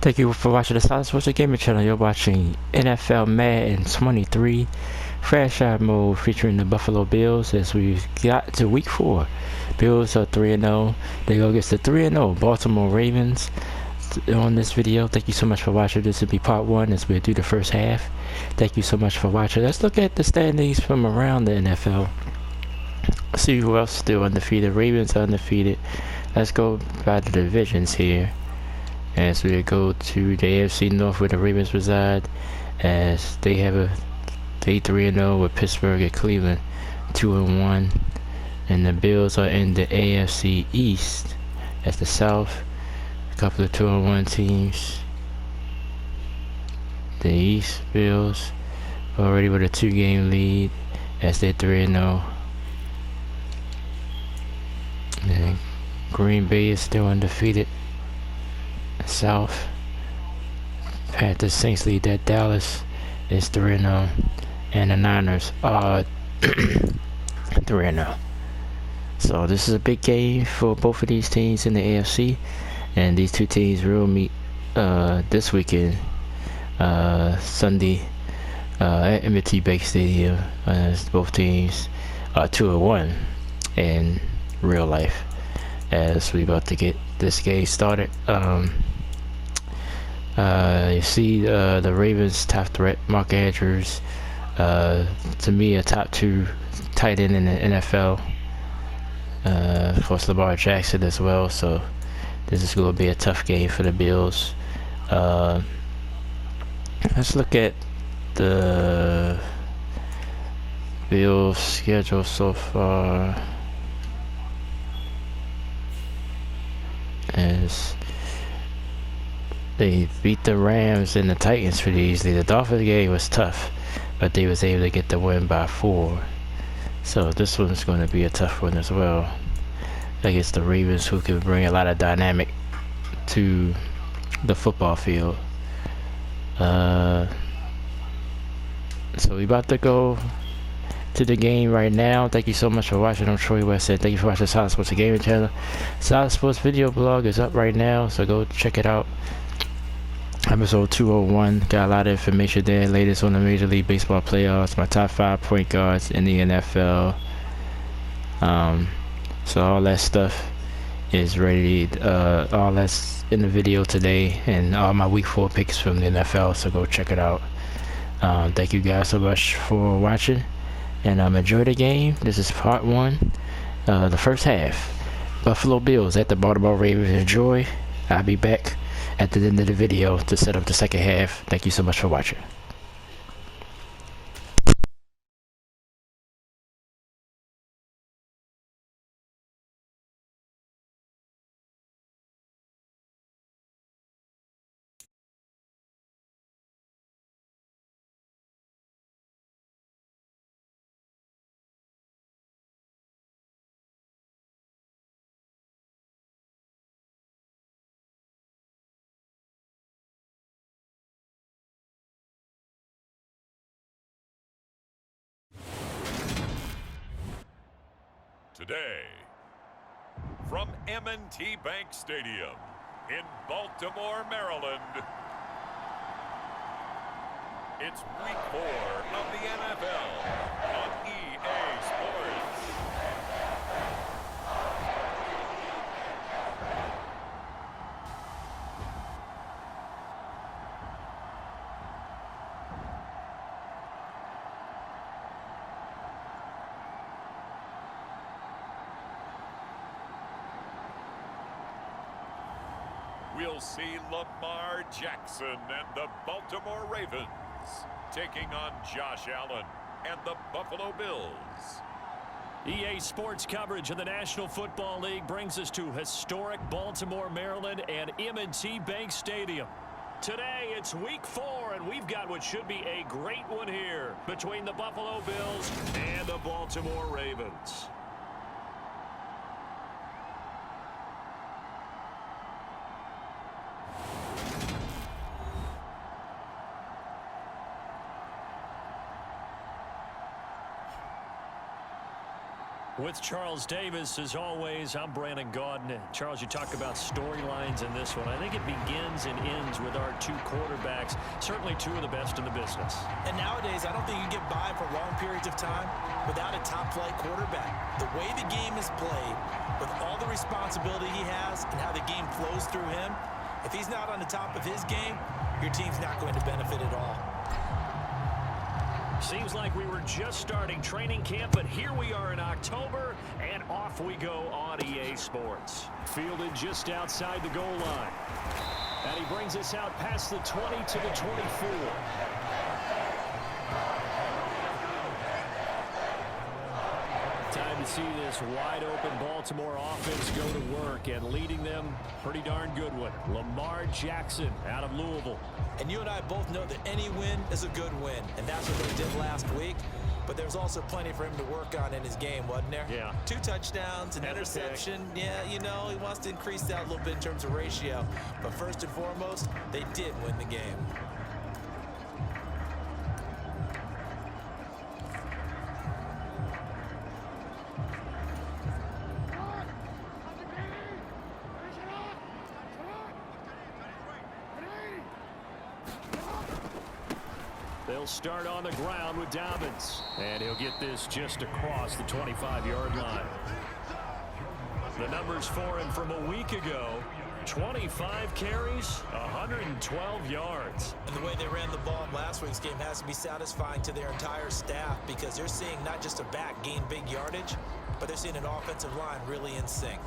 Thank you for watching the Silentsports Gaming channel. You're watching NFL Madden 23 franchise mode featuring the Buffalo Bills as we got to week 4. Bills are 3-0. They go against the 3-0 Baltimore Ravens on this video. Thank you so much for watching. This will be part 1 as we do the first half. Thank you so much for watching. Let's look at the standings from around the NFL. See who else still undefeated. Ravens are undefeated. Let's go by the divisions here. As we go to the AFC North where the Ravens reside, as they have a 3-0 with Pittsburgh and Cleveland 2-1, and the Bills are in the AFC East as the South, a couple of 2-1 teams. The East Bills already with a 2-game lead as they're 3-0. And Green Bay is still undefeated. South, Panthers, Saints lead that. Dallas is 3-0, and the Niners are 3-0. So this is a big game for both of these teams in the AFC, and these two teams will meet this weekend, Sunday, at M&T Bank Stadium. As both teams are 2-1 in real life. As we about to get this game started. You see the Ravens top threat, Mark Andrews, to me a top 2 tight end in the NFL. Of course Lamar Jackson as well, so this is going to be a tough game for the Bills. Let's look at the Bills schedule so far. As they beat the Rams and the Titans pretty easily. The Dolphins game was tough, but they was able to get the win by 4. So this one's going to be a tough one as well against the Ravens, who can bring a lot of dynamic to the football field. So we about to go to the game right now. Thank you so much for watching. I'm Troy West. Thank you for watching Silent Sports Gaming channel. Silent Sports video blog is up right now, so go check it out. Episode 201, got a lot of information there. Latest on the Major League Baseball playoffs, my top 5 point guards in the NFL. So all that stuff is ready. All that's in the video today, and all my week 4 picks from the NFL. So go check it out. Thank you guys so much for watching. And enjoy the game. This is part 1, the first half. Buffalo Bills at the Baltimore Ravens. Enjoy. I'll be back at the end of the video to set up the second half. Thank you so much for watching. Today, from M&T Bank Stadium in Baltimore, Maryland, it's week 4 of the NFL on EA Sports. We'll see Lamar Jackson and the Baltimore Ravens taking on Josh Allen and the Buffalo Bills. EA Sports coverage of the National Football League brings us to historic Baltimore, Maryland and M&T Bank Stadium. Today, it's week 4, and we've got what should be a great one here between the Buffalo Bills and the Baltimore Ravens. With Charles Davis, as always, I'm Brandon Gaudin. Charles, you talk about storylines in this one. I think it begins and ends with our two quarterbacks, certainly two of the best in the business. And nowadays, I don't think you can get by for long periods of time without a top-flight quarterback. The way the game is played, with all the responsibility he has and how the game flows through him, if he's not on the top of his game, your team's not going to benefit at all. Seems like we were just starting training camp, but here we are in October, and off we go on EA Sports. Fielded just outside the goal line. And he brings us out past the 20 to the 24. Time to see this wide-open Baltimore offense go to work, and leading them, pretty darn good one. Lamar Jackson out of Louisville. And you and I both know that any win is a good win, and that's what they did last week. But there's also plenty for him to work on in his game, wasn't there? Yeah. 2 touchdowns, an interception. Yeah, you know, he wants to increase that a little bit in terms of ratio. But first and foremost, they did win the game. They'll start on the ground with Dobbins. And he'll get this just across the 25-yard line. The numbers for him from a week ago: 25 carries, 112 yards. And the way they ran the ball in last week's game has to be satisfying to their entire staff, because they're seeing not just a back gain big yardage, but they're seeing an offensive line really in sync.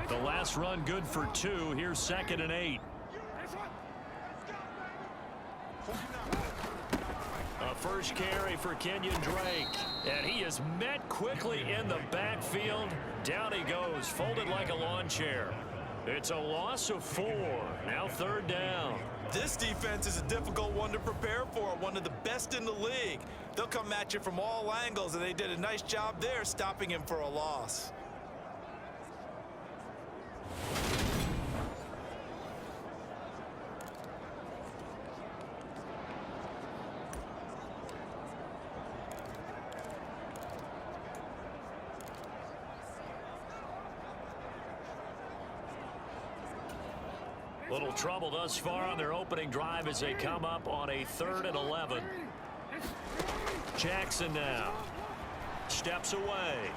The last run good for 2. Here's 2nd and 8. A first carry for Kenyon Drake. And he is met quickly in the backfield. Down he goes, folded like a lawn chair. It's a loss of 4. Now 3rd down. This defense is a difficult one to prepare for, one of the best in the league. They'll come at you from all angles, and they did a nice job there stopping him for a loss. Little trouble thus far on their opening drive as they come up on a 3rd and 11. Jackson now steps away.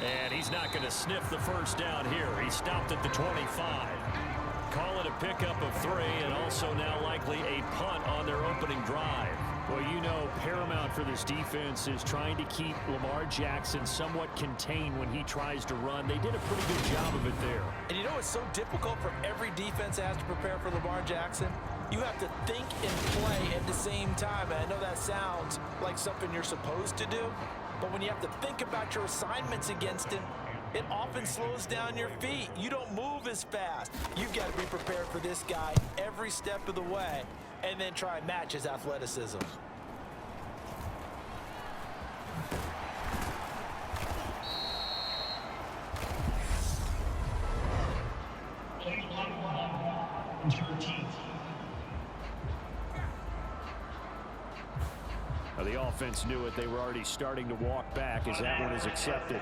And he's not going to sniff the first down here. He stopped at the 25. Call it a pickup of 3, and also now likely a punt on their opening drive. Well, you know, paramount for this defense is trying to keep Lamar Jackson somewhat contained when he tries to run. They did a pretty good job of it there. And you know it's so difficult for every defense that has to prepare for Lamar Jackson? You have to think and play at the same time. And I know that sounds like something you're supposed to do, but when you have to think about your assignments against him, it often slows down your feet. You don't move as fast. You've got to be prepared for this guy every step of the way, and then try and match his athleticism. Now, the offense knew it. They were already starting to walk back as that one is accepted.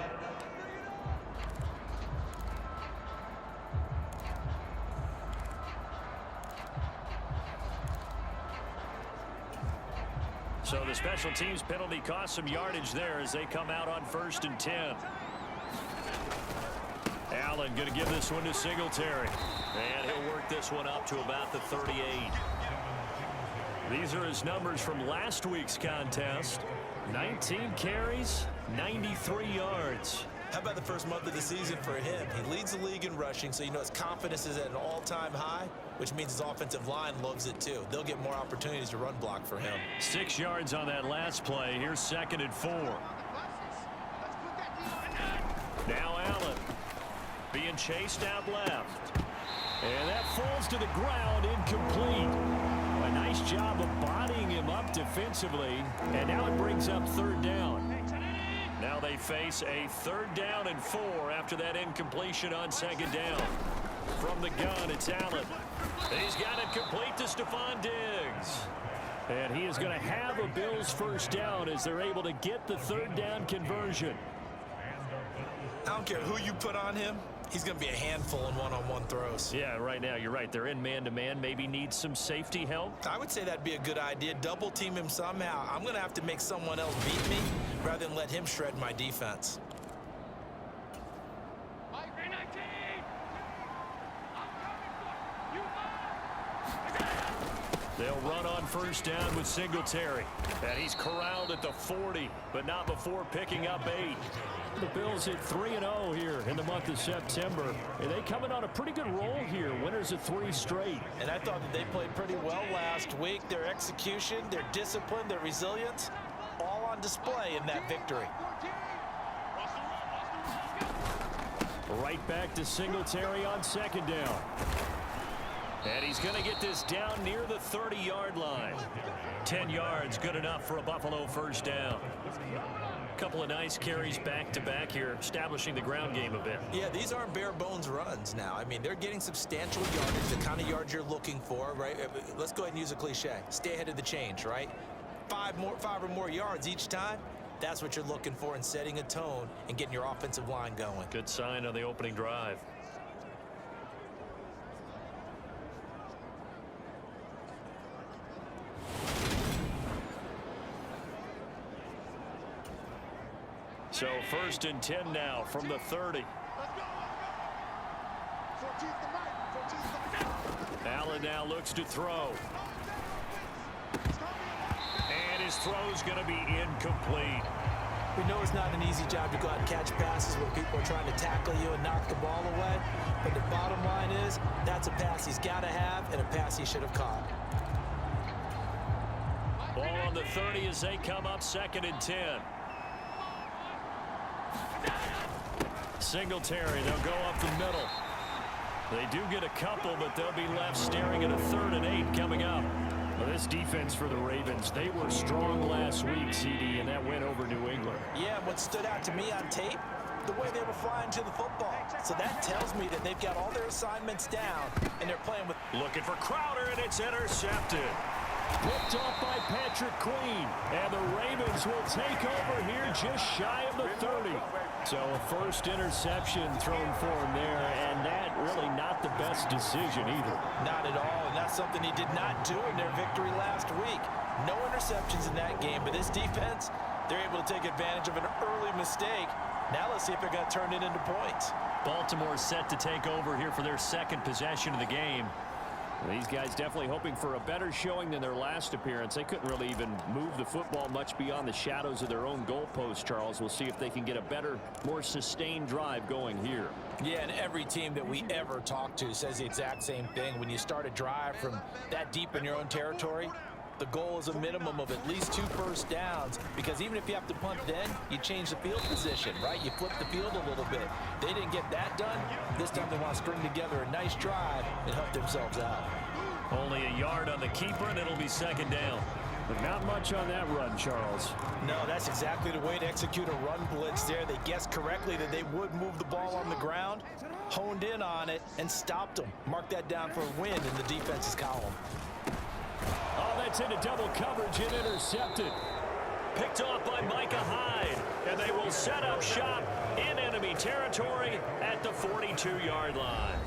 So the special teams penalty cost some yardage there as they come out on 1st and 10. Allen going to give this one to Singletary. And he'll work this one up to about the 38. These are his numbers from last week's contest. 19 carries, 93 yards. How about the first month of the season for him? He leads the league in rushing, so you know his confidence is at an all-time high, which means his offensive line loves it too. They'll get more opportunities to run block for him. 6 yards on that last play. Here's 2nd and 4. Now Allen being chased out left. And that falls to the ground, incomplete. A nice job of bodying him up defensively. And now it brings up 3rd down. Now they face a 3rd down and 4 after that incompletion on 2nd down. From the gun, it's Allen. He's got Incomplete to Stephon Diggs. And he is going to have a Bills first down as they're able to get the third down conversion. I don't care who you put on him. He's going to be a handful in one-on-one throws. Yeah, right now, you're right. They're in man-to-man. Maybe need some safety help. I would say that'd be a good idea. Double team him somehow. I'm going to have to make someone else beat me rather than let him shred my defense. They'll run on first down with Singletary. And he's corralled at the 40, but not before picking up 8. The Bills hit 3-0 here in the month of September. And they coming on a pretty good roll here. Winners of 3 straight. And I thought that they played pretty well last week. Their execution, their discipline, their resilience, all on display in that victory. Right back to Singletary on second down. And he's going to get this down near the 30-yard line. 10 yards, good enough for a Buffalo first down. Couple of nice carries back-to-back here, establishing the ground game a bit. Yeah, these aren't bare-bones runs now. I mean, they're getting substantial yardage, the kind of yards you're looking for, right? Let's go ahead and use a cliche. Stay ahead of the change, right? 5 or more yards each time. That's what you're looking for in setting a tone and getting your offensive line going. Good sign on the opening drive. So 1st and 10 now from the 30. Allen now looks to throw. And his throw's going to be incomplete. We know it's not an easy job to go out and catch passes when people are trying to tackle you and knock the ball away. But the bottom line is that's a pass he's got to have and a pass he should have caught. Ball on the 30 as they come up 2nd and 10. Singletary, they'll go up the middle. They do get a couple, but they'll be left staring at a 3rd and 8 coming up. Well, this defense for the Ravens, they were strong last week, CD, and that went over New England. Yeah, what stood out to me on tape, the way they were flying to the football. So that tells me that they've got all their assignments down, and they're playing with... Looking for Crowder, and it's intercepted. Picked off by Patrick Queen, and the Ravens will take over here just shy of the 30. So a first interception thrown for him there, and that really not the best decision either. Not at all, and that's something he did not do in their victory last week. No interceptions in that game, but this defense, they're able to take advantage of an early mistake. Now let's see if they're going to turn it into points. Baltimore set to take over here for their 2nd possession of the game. These guys definitely hoping for a better showing than their last appearance. They couldn't really even move the football much beyond the shadows of their own goalpost, Charles. We'll see if they can get a better, more sustained drive going here. Yeah, and every team that we ever talk to says the exact same thing. When you start a drive from that deep in your own territory, the goal is a minimum of at least 2 first downs, because even if you have to punt then, you change the field position, right? You flip the field a little bit. They didn't get that done. This time they want to string together a nice drive and help themselves out. Only a yard on the keeper, and it'll be 2nd down. But not much on that run, Charles. No, that's exactly the way to execute a run blitz there. They guessed correctly that they would move the ball on the ground, honed in on it, and stopped them. Mark that down for a win in the defense's column. Oh, that's into double coverage and intercepted. Picked off by Micah Hyde. And they will set up shop in enemy territory at the 42-yard line.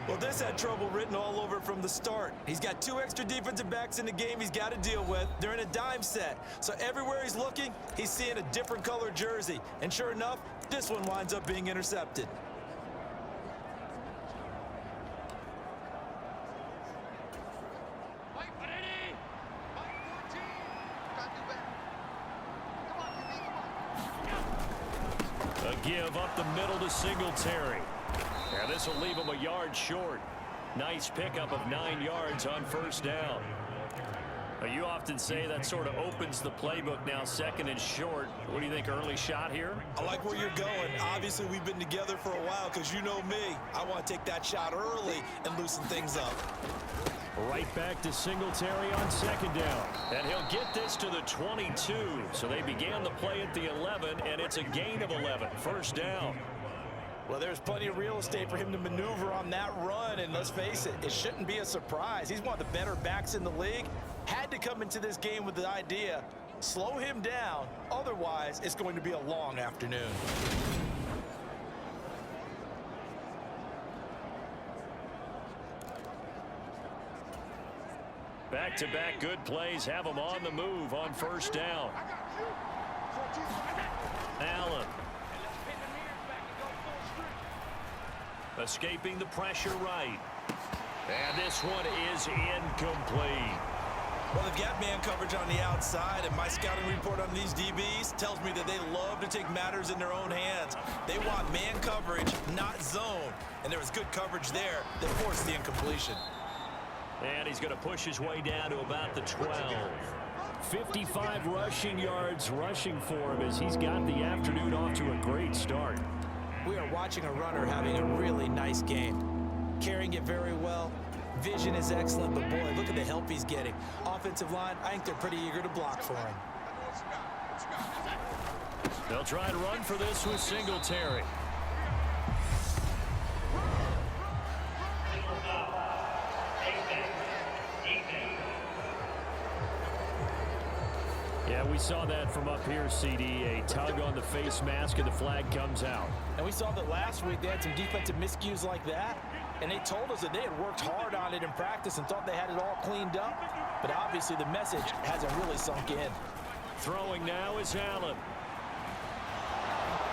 Well, this had trouble written all over it from the start. He's got 2 extra defensive backs in the game he's got to deal with. They're in a dime set. So everywhere he's looking, he's seeing a different color jersey. And sure enough, this one winds up being intercepted. A give up the middle to Singletary. And this will leave him a yard short. Nice pickup of 9 yards on first down. You often say that sort of opens the playbook now, 2nd and short. What do you think, early shot here? I like where you're going. Obviously, we've been together for a while because you know me. I want to take that shot early and loosen things up. Right back to Singletary on 2nd down. And he'll get this to the 22. So they began the play at the 11, and it's a gain of 11. First down. Well, there's plenty of real estate for him to maneuver on that run, and let's face it, it shouldn't be a surprise. He's one of the better backs in the league. Had to come into this game with the idea, slow him down, otherwise it's going to be a long afternoon. Back-to-back good plays have him on the move on first down. Allen. Escaping the pressure right. And this one is incomplete. Well, they've got man coverage on the outside, and my scouting report on these DBs tells me that they love to take matters in their own hands. They want man coverage, not zone. And there was good coverage there that forced the incompletion. And he's going to push his way down to about the 12. 55 rushing yards rushing for him as he's got the afternoon off to a great start. We are watching a runner having a really nice game. Carrying it very well. Vision is excellent, but boy, look at the help he's getting. Offensive line, I think they're pretty eager to block for him. They'll try and run for this with Singletary. Yeah, we saw that from up here, CD. A tug on the face mask and the flag comes out. And we saw that last week they had some defensive miscues like that. And they told us that they had worked hard on it in practice and thought they had it all cleaned up. But obviously the message hasn't really sunk in. Throwing now is Allen.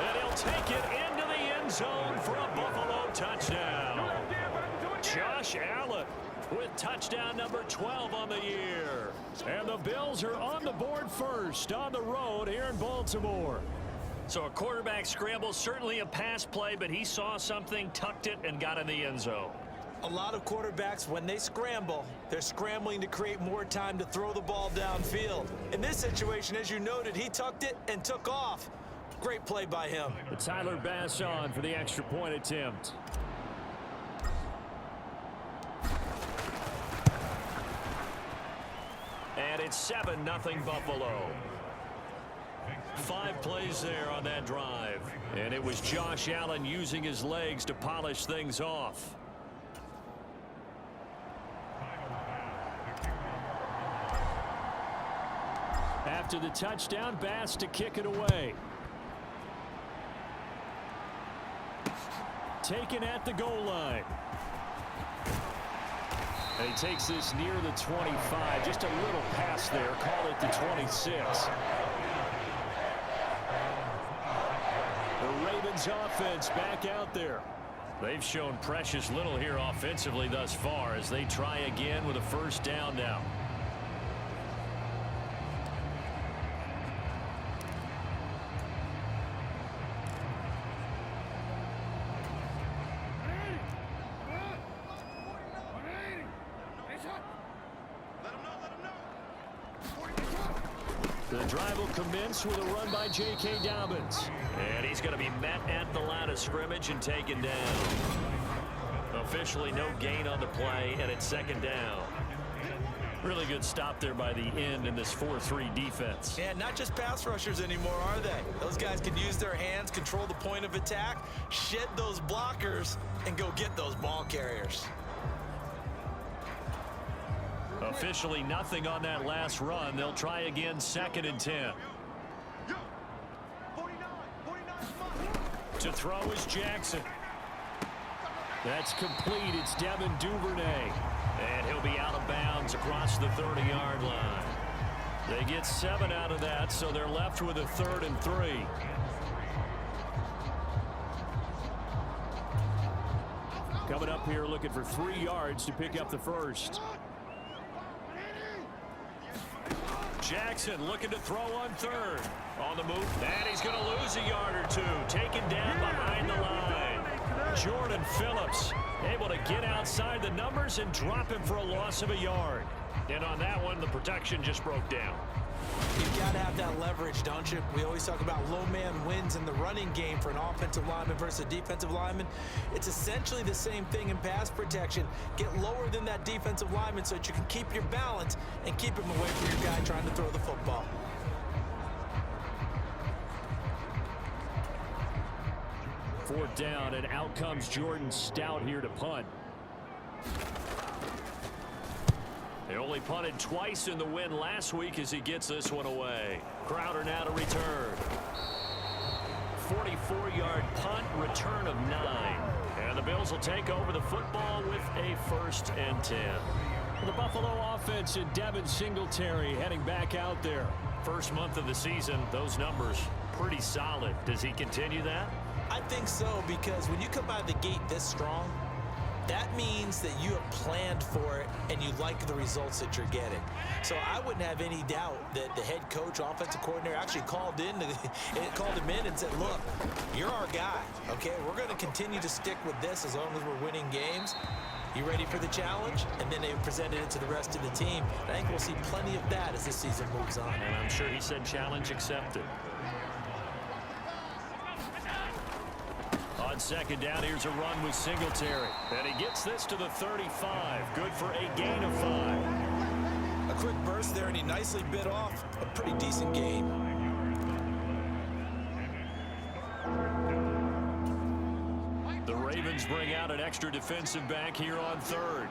And he'll take it into the end zone for a Buffalo touchdown. Josh Allen with touchdown number 12 on the year. And the Bills are on the board first on the road here in Baltimore. So a quarterback scramble, certainly a pass play, but he saw something, tucked it, and got in the end zone. A lot of quarterbacks, when they scramble, they're scrambling to create more time to throw the ball downfield. In this situation, as you noted, he tucked it and took off. Great play by him. Tyler Bass on for the extra point attempt. And it's 7-0 Buffalo. 5 plays there on that drive. And it was Josh Allen using his legs to polish things off. After the touchdown, Bass to kick it away. Taken at the goal line. And he takes this near the 25. Just a little pass there. Call it the 26. The Ravens offense back out there. They've shown precious little here offensively thus far as they try again with a first down now. The drive will commence with a run by J.K. Dobbins. And he's going to be met at the line of scrimmage and taken down. Officially no gain on the play, and it's second down. Really good stop there by the end in this 4-3 defense. Yeah, not just pass rushers anymore, are they? Those guys can use their hands, control the point of attack, shed those blockers, and go get those ball carriers. Officially nothing on that last run. They'll try again, 2nd and 10. To throw is Jackson. That's complete. It's Devin Duvernay. And he'll be out of bounds across the 30-yard line. They get 7 out of that, so they're left with a 3rd and 3. Coming up here looking for 3 yards to pick up the first. Jackson looking to throw on 3rd. On the move, and he's going to lose a yard or 2. Taken down behind the line. Jordan Phillips able to get outside the numbers and drop him for a loss of a yard. And on that one, the protection just broke down. You've got to have that leverage, don't you? We always talk about low man wins in the running game for an offensive lineman versus a defensive lineman. It's essentially the same thing in pass protection. Get lower than that defensive lineman so that you can keep your balance and keep him away from your guy trying to throw the football. 4th down, and out comes Jordan Stout here to punt. They only punted twice in the win last week as he gets this one away. Crowder now to return. 44-yard punt, return of 9. And the Bills will take over the football with a 1st and 10. The Buffalo offense and Devin Singletary heading back out there. First month of the season, those numbers pretty solid. Does he continue that? I think so, because when you come out of the gate this strong, that means that you have planned for it and you like the results that you're getting. So I wouldn't have any doubt that the head coach, offensive coordinator actually called him in and said, look, you're our guy, okay? We're going to continue to stick with this as long as we're winning games. You ready for the challenge? And then they presented it to the rest of the team. And I think we'll see plenty of that as this season moves on. And I'm sure he said challenge accepted. On 2nd down, here's a run with Singletary. And he gets this to the 35. Good for a gain of 5. A quick burst there, and he nicely bit off a pretty decent gain. The Ravens bring out an extra defensive back here on 3rd.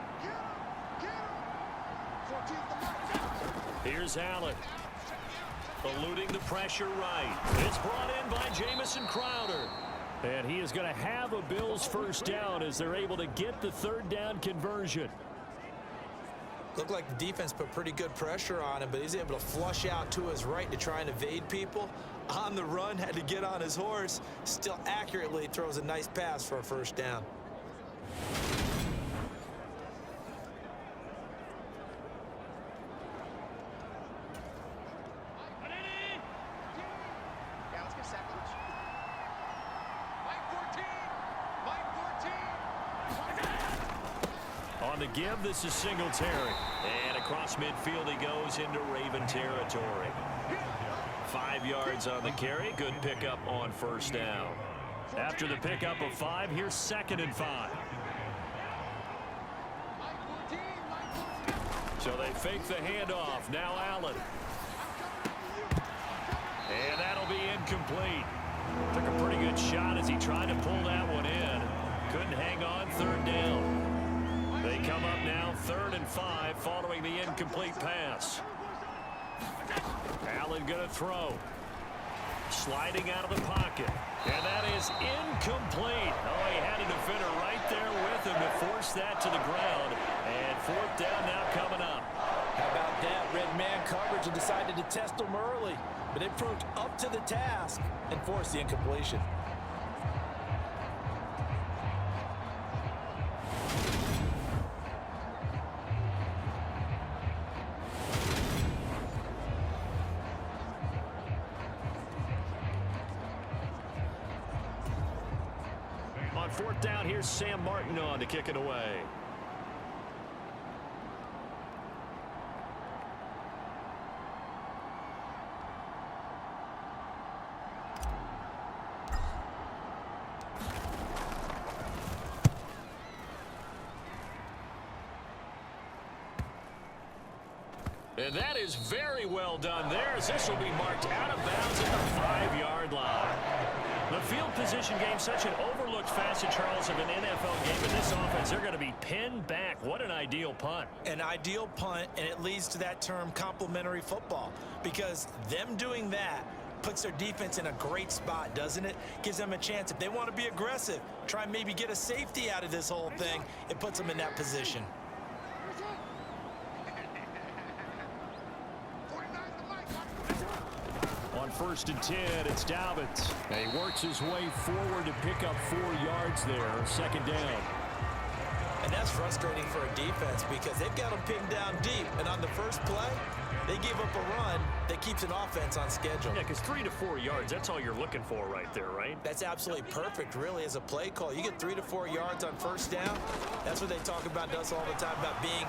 Here's Allen. Eluding the pressure right. It's brought in by Jamison Crowder. And he is going to have a Bills 1st down as they're able to get the 3rd down conversion. Looked like the defense put pretty good pressure on him, but he's able to flush out to his right to try and evade people. On the run, had to get on his horse. Still accurately throws a nice pass for a 1st down. On the give, this is Singletary. And across midfield he goes into Raven territory. 5 yards on the carry. Good pickup on 1st down. After the pickup of 5, here's 2nd and 5. So they fake the handoff. Now Allen. And that'll be incomplete. Took a pretty good shot as he tried to pull that one in. Couldn't hang on. 3rd down. They come up now 3rd and 5 following the incomplete pass. Allen going to throw. Sliding out of the pocket. And that is incomplete. Oh, he had a defender right there with him to force that to the ground. And 4th down now coming up. How about that? Red man coverage and decided to test him early. But it proved up to the task and forced the incompletion. On 4th down, here's Sam Martin on to kick it away. And that is very well done there, as this will be marked out of bounds at the 5-yard line. The field position game, such an overlooked facet, Charles, of an NFL game. In this offense, they're going to be pinned back. What an ideal punt. An ideal punt, and it leads to that term complementary football, because them doing that puts their defense in a great spot, doesn't it? Gives them a chance. If they want to be aggressive, try and maybe get a safety out of this whole thing, it puts them in that position. On 1st and 10, it's Dobbins. And he works his way forward to pick up 4 yards there. 2nd down. And that's frustrating for a defense because they've got them pinned down deep. And on the first play, they give up a run that keeps an offense on schedule. Yeah, because 3 to 4 yards, that's all you're looking for right there, right? That's absolutely perfect, really, as a play call. You get 3 to 4 yards on 1st down. That's what they talk about us all the time, about being.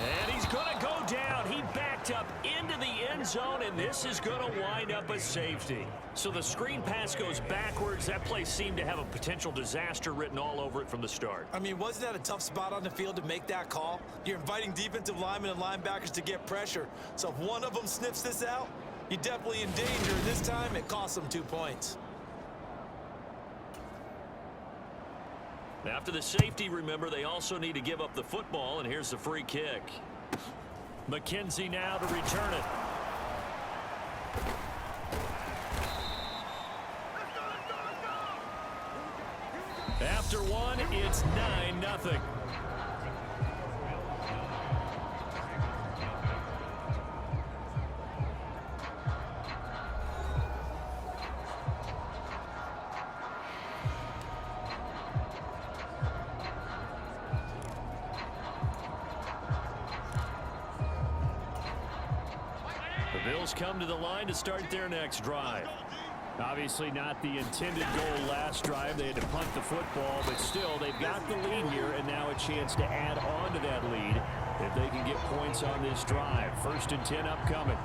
And he's going to go down. He backed up into the end zone, and this is going to wind up a safety. So the screen pass goes backwards. That play seemed to have a potential disaster written all over it from the start. I mean, wasn't that a tough spot on the field to make that call? You're inviting defensive linemen and linebackers to get pressure. So if one of them sniffs this out, you're definitely in danger. This time, it costs them 2 points. After the safety, remember, they also need to give up the football, and here's the free kick. McKenzie now to return it. After one, it's 9-0. The Bills come to the line to start their next drive. Obviously not the intended goal last drive. They had to punt the football, but still, they've got the lead here, and now a chance to add on to that lead if they can get points on this drive. 1st and 10 upcoming.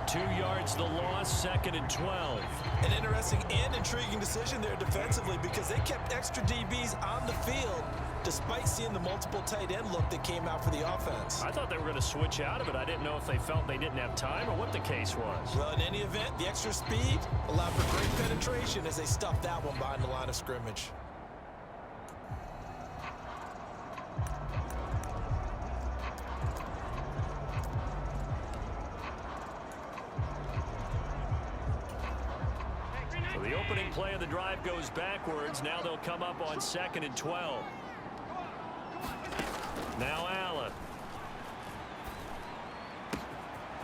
2 yards the loss, 2nd and 12. An interesting and intriguing decision there defensively because they kept extra DBs on the field despite seeing the multiple tight end look that came out for the offense. I thought they were going to switch out of it. I didn't know if they felt they didn't have time or what the case was. Well, in any event, the extra speed allowed for great penetration as they stuffed that one behind the line of scrimmage. So the opening play of the drive goes backwards. Now they'll come up on 2nd and 12. Now Allen.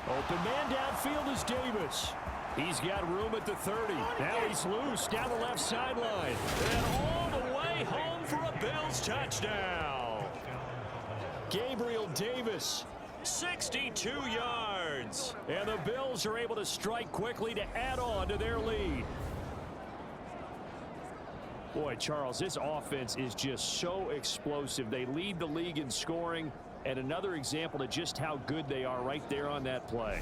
Open man downfield is Davis. He's got room at the 30. Now he's loose down the left sideline. And all the way home for a Bills touchdown. Gabriel Davis. 62 yards. And the Bills are able to strike quickly to add on to their lead. Boy, Charles, this offense is just so explosive. They lead the league in scoring, and another example of just how good they are right there on that play.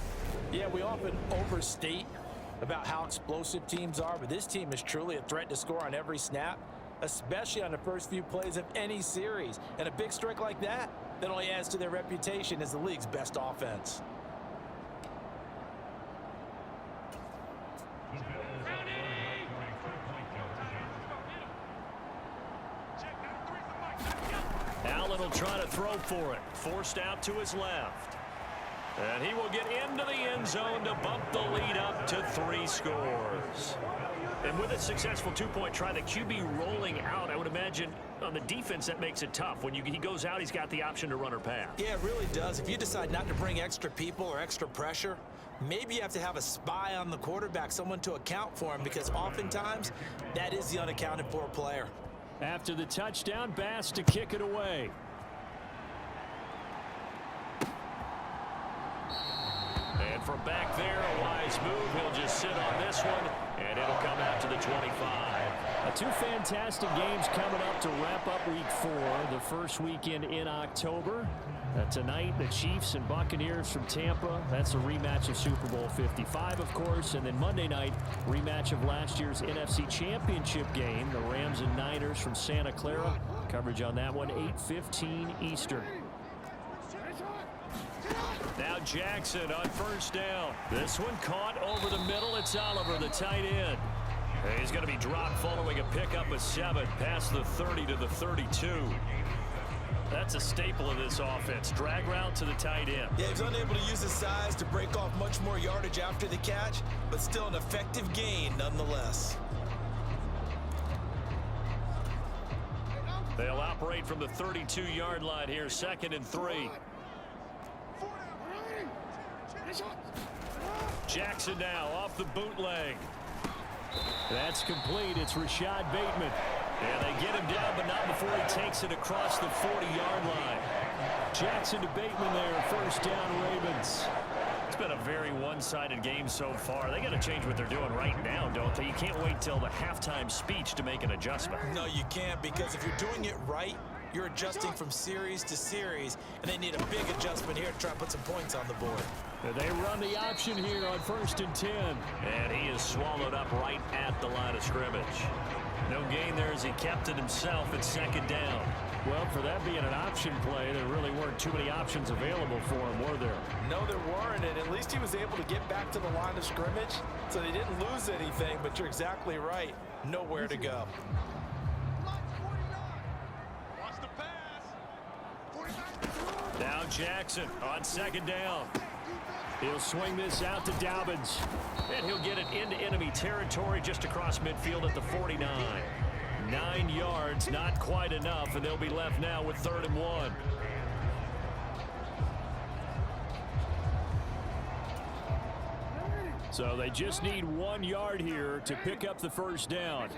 Yeah, we often overstate about how explosive teams are, but this team is truly a threat to score on every snap, especially on the first few plays of any series. And a big strike like that only adds to their reputation as the league's best offense. Allen will try to throw for it. Forced out to his left. And he will get into the end zone to bump the lead up to 3 scores. And with a successful 2-point try, the QB rolling out, I would imagine on the defense that makes it tough. When he goes out, he's got the option to run or pass. Yeah, it really does. If you decide not to bring extra people or extra pressure, maybe you have to have a spy on the quarterback, someone to account for him, because oftentimes that is the unaccounted for player. After the touchdown, Bass to kick it away. And from back there, a wise move. He'll just sit on this one, and it'll come out to the 25. 2 fantastic games coming up to wrap up Week 4, the first weekend in October. Tonight, the Chiefs and Buccaneers from Tampa. That's a rematch of Super Bowl 55, of course. And then Monday night, rematch of last year's NFC Championship game, the Rams and Niners from Santa Clara. Coverage on that one, 8:15 Eastern. Now Jackson on 1st down. This one caught over the middle. It's Oliver, the tight end. He's going to be dropped following a pickup of 7 past the 30 to the 32. That's a staple of this offense. Drag route to the tight end. Yeah, he's unable to use his size to break off much more yardage after the catch, but still an effective gain nonetheless. They'll operate from the 32-yard line here, 2nd and 3. Jackson now off the bootleg. That's complete. It's Rashad Bateman. And they get him down, but not before he takes it across the 40-yard line. Jackson to Bateman there. 1st down, Ravens. It's been a very one-sided game so far. They got to change what they're doing right now, don't they? You can't wait till the halftime speech to make an adjustment. No, you can't, because if you're doing it right, you're adjusting from series to series, and they need a big adjustment here to try to put some points on the board. They run the option here on 1st and 10. And he is swallowed up right at the line of scrimmage. No gain there as he kept it himself at 2nd down. Well, for that being an option play, there really weren't too many options available for him, were there? No, there weren't, and at least he was able to get back to the line of scrimmage, so they didn't lose anything, but you're exactly right. Nowhere to go. Now Jackson on second down. He'll swing this out to Dobbins. And he'll get it into enemy territory just across midfield at the 49. 9 yards, not quite enough, and they'll be left now with 3rd and 1. So they just need 1 yard here to pick up the first down.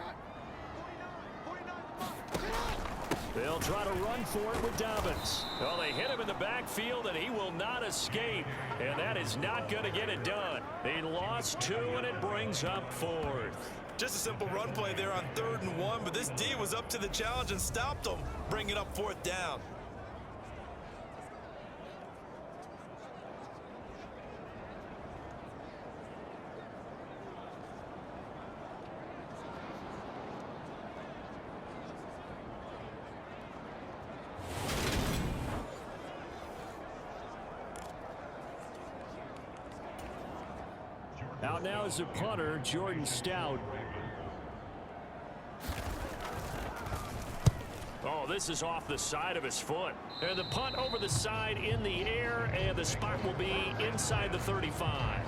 They'll try to run for it with Dobbins. Well, they hit him in the backfield, and he will not escape. And that is not going to get it done. He lost 2, and it brings up 4th. Just a simple run play there on 3rd and 1, but this D was up to the challenge and stopped them, bringing up 4th down. Out now is the punter, Jordan Stout. Oh, this is off the side of his foot. And the punt over the side in the air, and the spot will be inside the 35.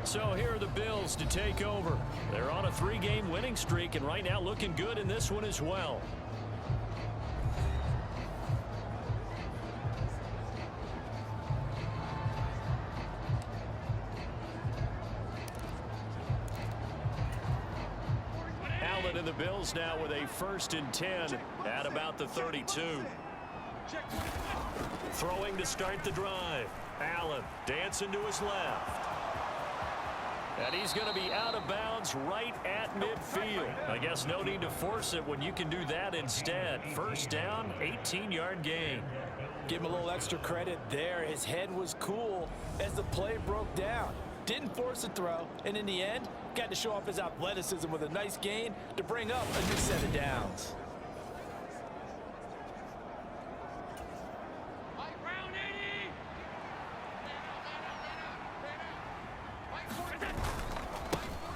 So here are the Bills to take over. They're on a 3-game winning streak, and right now looking good in this one as well. And the Bills now with a 1st and 10 at about the 32. Throwing to start the drive. Allen dancing to his left. And he's going to be out of bounds right at midfield. I guess no need to force it when you can do that instead. First down, 18-yard gain. Give him a little extra credit there. His head was cool as the play broke down. Didn't force a throw, and in the end, got to show off his athleticism with a nice gain to bring up a new set of downs.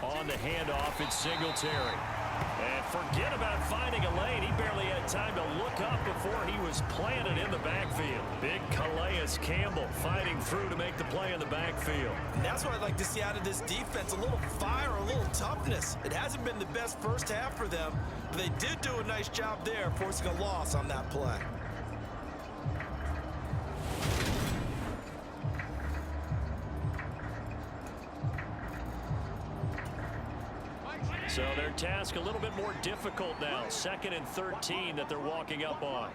On the handoff, it's Singletary. And forget about finding a lane. He barely had time to look up before he was planted in the backfield. Big Calais Campbell fighting through to make the play in the backfield. And that's what I'd like to see out of this defense, a little fire, a little toughness. It hasn't been the best first half for them, but they did do a nice job there, forcing a loss on that play. So their task a little bit more difficult now. 2nd and 13 that they're walking up on.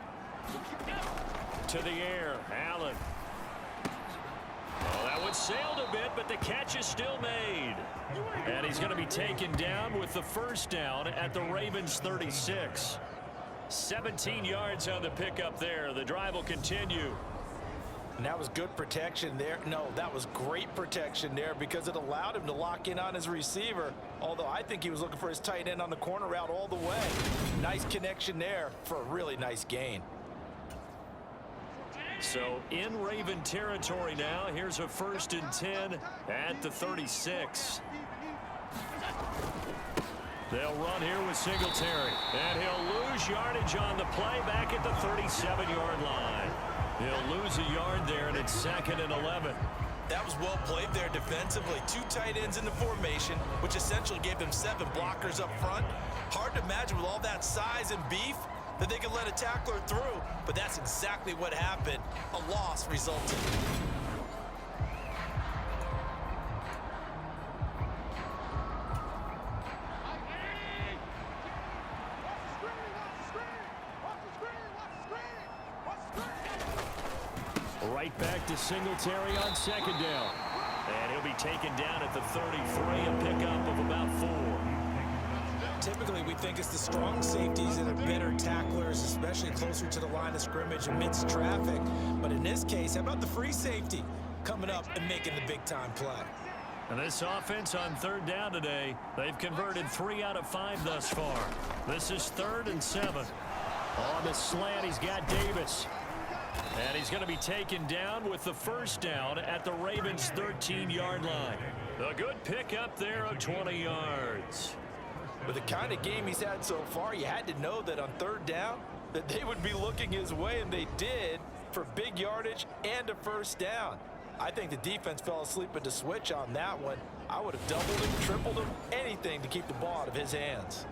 To the air, Allen. Oh, that one sailed a bit, but the catch is still made. And he's going to be taken down with the first down at the Ravens 36. 17 yards on the pickup there. The drive will continue. And that was good protection there. No, that was great protection there because it allowed him to lock in on his receiver. Although I think he was looking for his tight end on the corner route all the way. Nice connection there for a really nice gain. So in Raven territory now. Here's a 1st and 10 at the 36. They'll run here with Singletary. And he'll lose yardage on the play back at the 37-yard line. He'll lose a yard there, and it's 2nd and 11. That was well played there defensively. 2 tight ends in the formation, which essentially gave them 7 blockers up front. Hard to imagine with all that size and beef that they could let a tackler through, but that's exactly what happened. A loss resulted. Right back to Singletary on 2nd down. And he'll be taken down at the 33, a pickup of about 4. Typically, we think it's the strong safeties that are better tacklers, especially closer to the line of scrimmage amidst traffic. But in this case, how about the free safety coming up and making the big-time play? And this offense on 3rd down today, they've converted 3 out of 5 thus far. This is 3rd and 7. On the slant, he's got Davis. And he's going to be taken down with the first down at the Ravens' 13-yard line. A good pickup there of 20 yards. With the kind of game he's had so far, you had to know that on 3rd down that they would be looking his way, and they did. for big yardage and a first down. I think the defense fell asleep at the switch on that one. I would have doubled him, tripled him, anything to keep the ball out of his hands.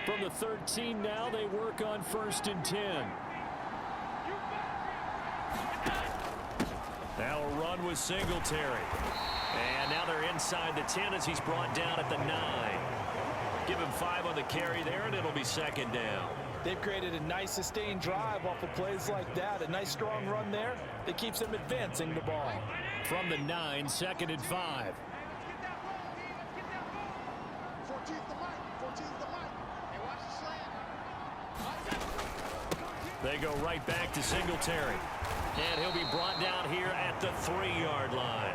From the 13 now, they work on 1st and 10. Now a run with Singletary. And now they're inside the 10 as he's brought down at the 9. Give him 5 on the carry there, and it'll be 2nd down. They've created a nice sustained drive off of plays like that. A nice strong run there that keeps them advancing the ball. From the 9, 2nd and 5. They go right back to Singletary. And he'll be brought down here at the 3-yard line.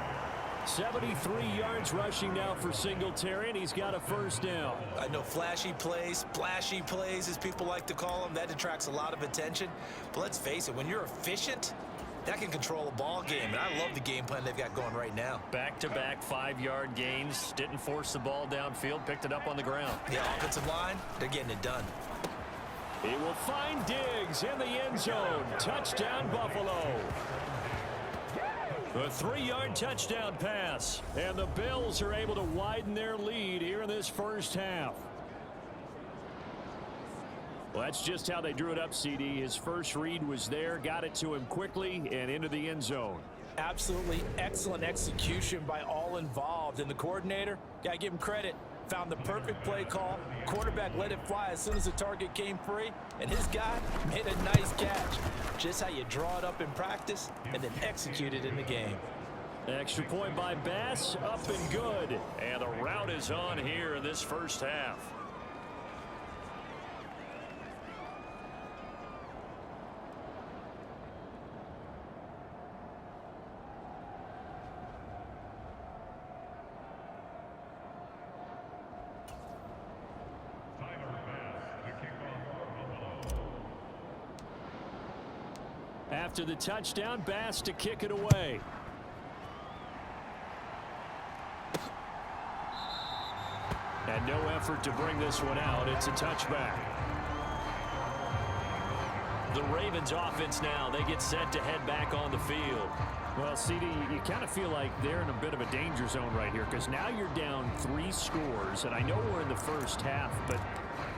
73 yards rushing now for Singletary, and he's got a first down. I know flashy plays, splashy plays, as people like to call them, that attracts a lot of attention. But let's face it, when you're efficient, that can control a ball game. And I love the game plan they've got going right now. Back-to-back 5-yard gains. Didn't force the ball downfield. Picked it up on the ground. The offensive line, they're getting it done. He will find Diggs in the end zone. Touchdown, Buffalo. A 3-yard touchdown pass. And the Bills are able to widen their lead here in this first half. Well, that's just how they drew it up, CD. His first read was there, got it to him quickly, and into the end zone. Absolutely excellent execution by all involved. And the coordinator, got to give him credit, found the perfect play call. Quarterback let it fly as soon as the target came free, and his guy made a nice catch. Just how you draw it up in practice and then execute it in the game. Extra point by Bass, up and good. And the route is on here in this first half. After the touchdown, Bass to kick it away. And no effort to bring this one out. It's a touchback. The Ravens offense now, they get set to head back on the field. Well, CD, you kind of feel like they're in a bit of a danger zone right here because now you're down 3 scores, and I know we're in the first half, but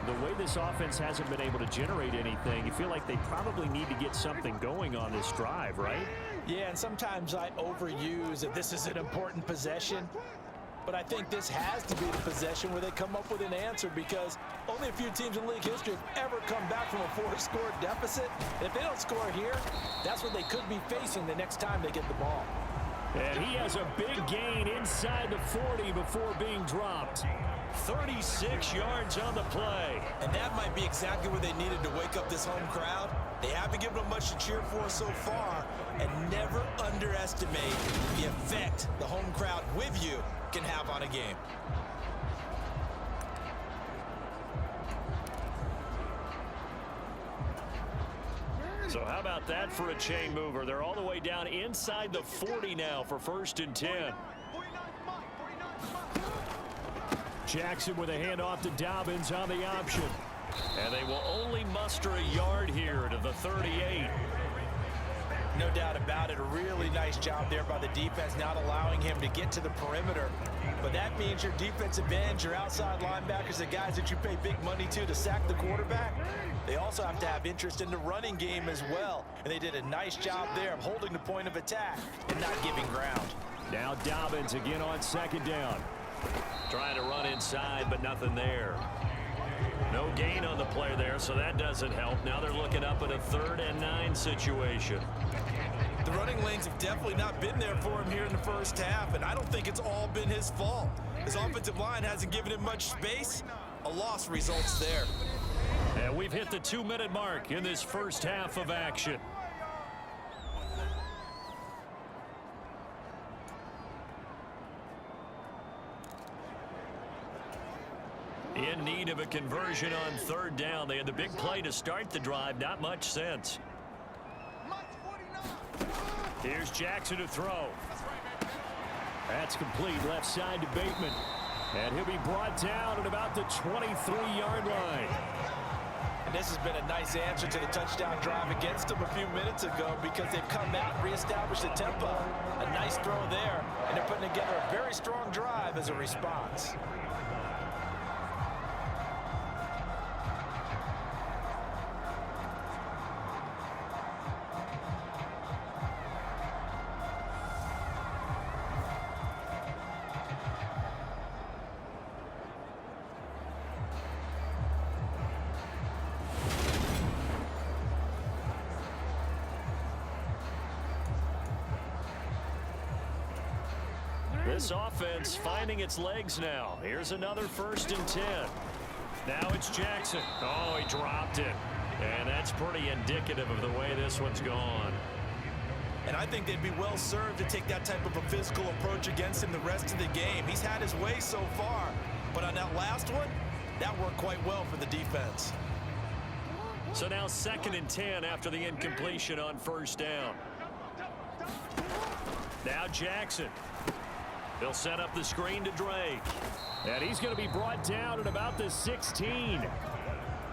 the way this offense hasn't been able to generate anything, you feel like they probably need to get something going on this drive, right? Yeah, and sometimes I overuse that this is an important possession. But I think this has to be the possession where they come up with an answer because only a few teams in league history have ever come back from a 4-score deficit. And if they don't score here, that's what they could be facing the next time they get the ball. And he has a big gain inside the 40 before being dropped. 36 yards on the play. And that might be exactly what they needed to wake up this home crowd. They haven't given them much to cheer for so far. And never underestimate the effect the home crowd with you can have on a game. So how about that for a chain mover? They're all the way down inside the 40 now for 1st and 10. Jackson with a handoff to Dobbins on the option. And they will only muster a yard here to the 38. No doubt about it. A really nice job there by the defense, not allowing him to get to the perimeter. But that means your defensive ends, your outside linebackers, the guys that you pay big money to sack the quarterback, they also have to have interest in the running game as well. And they did a nice job there of holding the point of attack and not giving ground. Now Dobbins again on 2nd down. Trying to run inside, but nothing there. No gain on the play there, so that doesn't help. Now they're looking up at a 3rd and 9 situation. The running lanes have definitely not been there for him here in the first half, and I don't think it's all been his fault. His offensive line hasn't given him much space. A loss results there. And we've hit the 2-minute mark in this first half of action. In need of a conversion on 3rd down. They had the big play to start the drive. Not much sense. Here's Jackson to throw. That's complete left side to Bateman. And he'll be brought down at about the 23-yard line. And this has been a nice answer to the touchdown drive against them a few minutes ago because they've come out and reestablished the tempo. A nice throw there, and they're putting together a very strong drive as a response. This offense finding its legs now. Here's another 1st and 10. Now it's Jackson. Oh, he dropped it. And that's pretty indicative of the way this one's gone. And I think they'd be well served to take that type of a physical approach against him the rest of the game. He's had his way so far. But on that last one, that worked quite well for the defense. So now 2nd and 10 after the incompletion on 1st down. Now Jackson. They'll set up the screen to Drake. And he's going to be brought down at about the 16.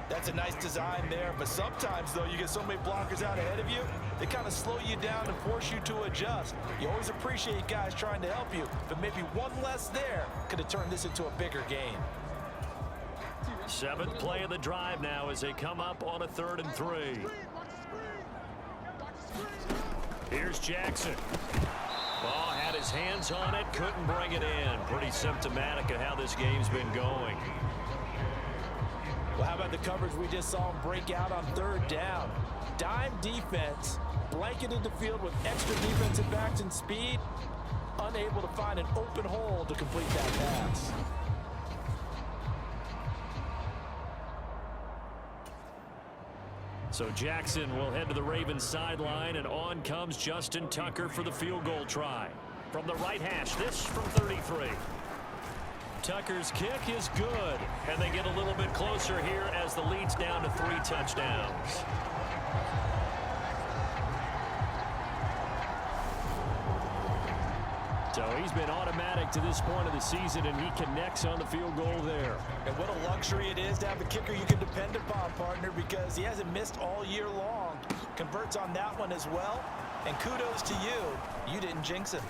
That's a nice design there, but sometimes, though, you get so many blockers out ahead of you, they kind of slow you down and force you to adjust. You always appreciate guys trying to help you, but maybe one less there could have turned this into a bigger game. 7th play of the drive now as they come up on a 3rd and 3. Here's Jackson. Oh, had his hands on it, couldn't bring it in. Pretty symptomatic of how this game's been going. Well, how about the coverage we just saw him break out on 3rd down? Dime defense, blanketed the field with extra defensive backs and speed, unable to find an open hole to complete that pass. So Jackson will head to the Ravens sideline, and on comes Justin Tucker for the field goal try. From the right hash, this from 33. Tucker's kick is good, and they get a little bit closer here as the lead's down to 3 touchdowns. So he's been automatic to this point of the season, and he connects on the field goal there. And what a luxury it is to have a kicker you can depend upon, partner, because he hasn't missed all year long. Converts on that one as well. And kudos to you. You didn't jinx him.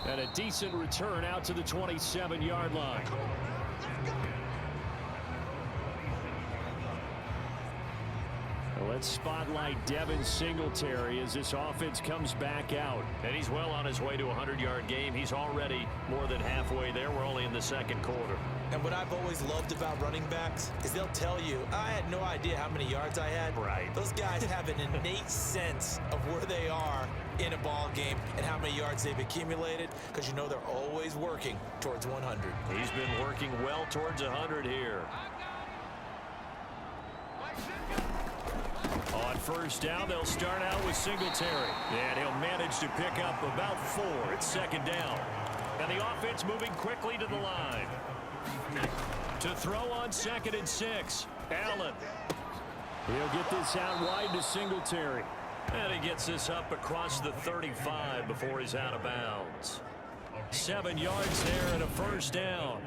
And a decent return out to the 27-yard line. Let's spotlight Devin Singletary as this offense comes back out. And he's well on his way to a 100-yard game. He's already more than halfway there. We're only in the 2nd quarter. And what I've always loved about running backs is they'll tell you, I had no idea how many yards I had. Right. Those guys have an innate sense of where they are in a ball game and how many yards they've accumulated, because you know they're always working towards 100. He's been working well towards 100 here. On 1st down, they'll start out with Singletary. And he'll manage to pick up about 4. It's 2nd down. And the offense moving quickly to the line. To throw on 2nd and 6. Allen. He'll get this out wide to Singletary. And he gets this up across the 35 before he's out of bounds. 7 yards there and a 1st down.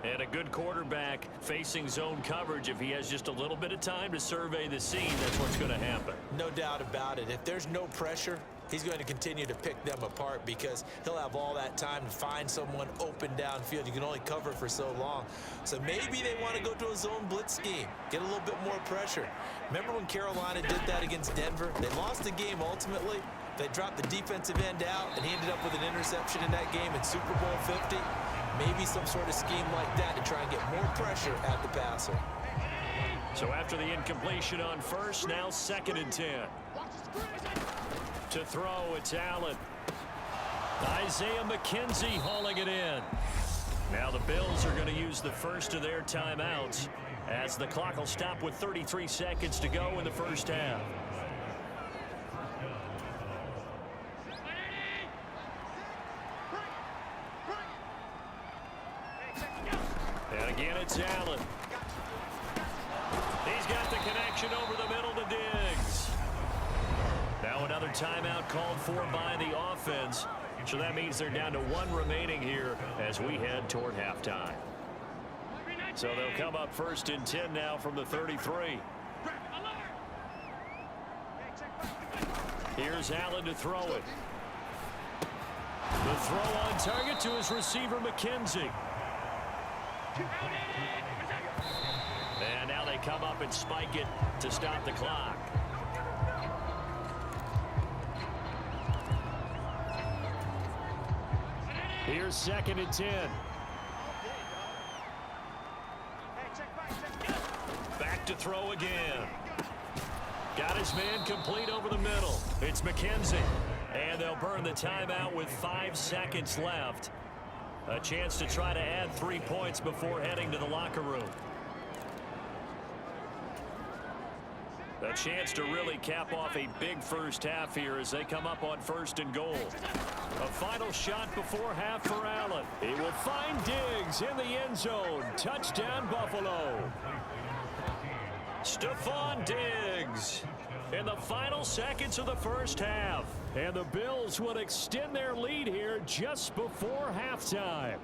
And a good quarterback facing zone coverage. If he has just a little bit of time to survey the scene, that's what's going to happen. No doubt about it. If there's no pressure, he's going to continue to pick them apart because he'll have all that time to find someone open downfield. You can only cover for so long. So maybe they want to go to a zone blitz scheme, get a little bit more pressure. Remember when Carolina did that against Denver? They lost the game ultimately. They dropped the defensive end out, and he ended up with an interception in that game in Super Bowl 50. Maybe some sort of scheme like that to try and get more pressure at the passer. So after the incompletion on 1st, now 2nd and 10. To throw, it's Allen. Isaiah McKenzie hauling it in. Now the Bills are going to use the first of their timeouts as the clock will stop with 33 seconds to go in the 1st half. And again, it's Allen. He's got the connection over the middle to Diggs. Now Now another timeout called for by the offense. So that means they're down to 1 remaining here as we head toward halftime. So they'll come up 1st and 10 now from the 33. Here's Allen to throw it. The throw on target to his receiver, McKenzie. And now they come up and spike it to stop the clock. Here's 2nd and 10. Back to throw again. Got his man complete over the middle. It's McKenzie. And they'll burn the timeout with 5 seconds left. A chance to try to add 3 points before heading to the locker room. A chance to really cap off a big first half here as they come up on 1st and goal. A final shot before half for Allen. He will find Diggs in the end zone. Touchdown, Buffalo. Stephon Diggs in the final seconds of the first half. And the Bills would extend their lead here just before halftime.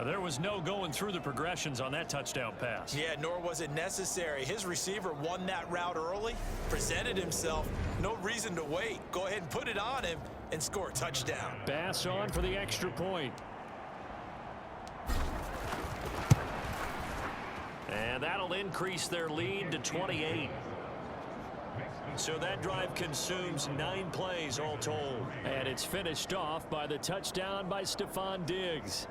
There was no going through the progressions on that touchdown pass. Yeah, nor was it necessary. His receiver won that route early, presented himself. No reason to wait. Go ahead and put it on him and score a touchdown. Bass on for the extra point. And that'll increase their lead to 28. So that drive consumes 9 plays all told. And it's finished off by the touchdown by Stephon Diggs.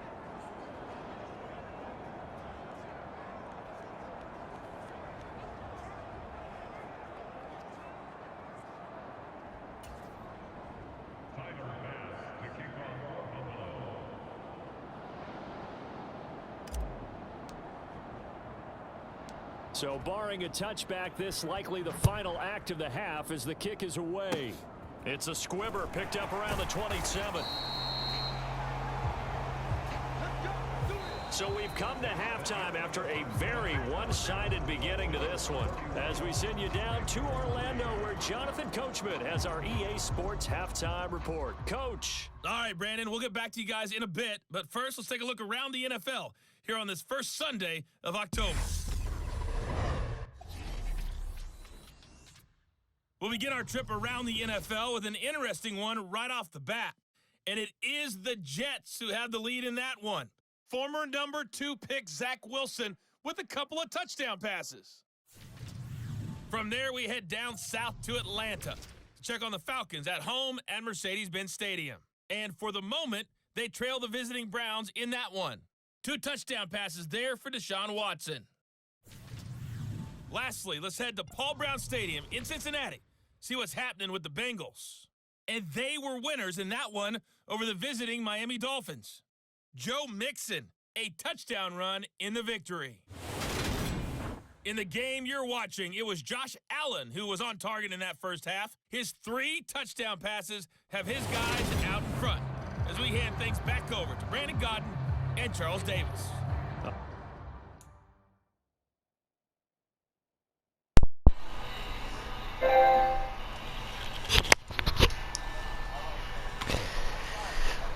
So barring a touchback, this likely the final act of the half as the kick is away. It's a squibber picked up around the 27. So we've come to halftime after a very one-sided beginning to this one. As we send you down to Orlando where Jonathan Coachman has our EA Sports halftime report. Coach. All right, Brandon, we'll get back to you guys in a bit. But first, let's take a look around the NFL here on this first Sunday of October. We'll begin our trip around the NFL with an interesting one right off the bat. And it is the Jets who have the lead in that one. Former number 2 pick Zach Wilson with a couple of touchdown passes. From there, we head down south to Atlanta to check on the Falcons at home at Mercedes-Benz Stadium. And for the moment, they trail the visiting Browns in that one. 2 touchdown passes there for Deshaun Watson. Lastly, let's head to Paul Brown Stadium in Cincinnati. See what's happening with the Bengals. And they were winners in that one over the visiting Miami Dolphins. Joe Mixon, a touchdown run in the victory. In the game you're watching, it was Josh Allen who was on target in that first half. His 3 touchdown passes have his guys out in front as we hand things back over to Brandon Godden and Charles Davis.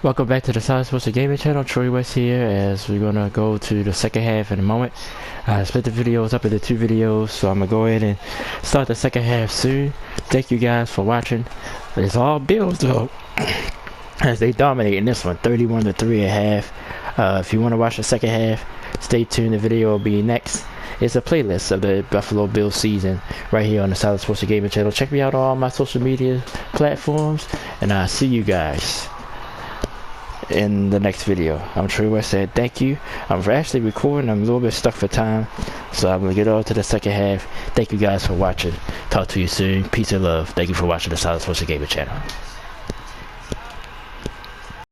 Welcome back to the Silentsports Gaming Channel. Troy West here as we're going to go to the second half in a moment. I split the videos up into 2 videos, so I'm going to go ahead and start the second half soon. Thank you guys for watching. It's all Bills though, as they dominate in this one, 31-3 at half. If you want to watch the second half, stay tuned. The video will be next. It's a playlist of the Buffalo Bills season right here on the Silentsports Gaming Channel. Check me out on all my social media platforms, and I'll see you guys in the next video. I'm Troy West said thank you. I'm actually recording. I'm a little bit stuck for time, so I'm gonna get on to the second half. Thank you guys for watching. Talk to you soon. Peace and love. Thank you for watching the Silentsports Gaming Channel.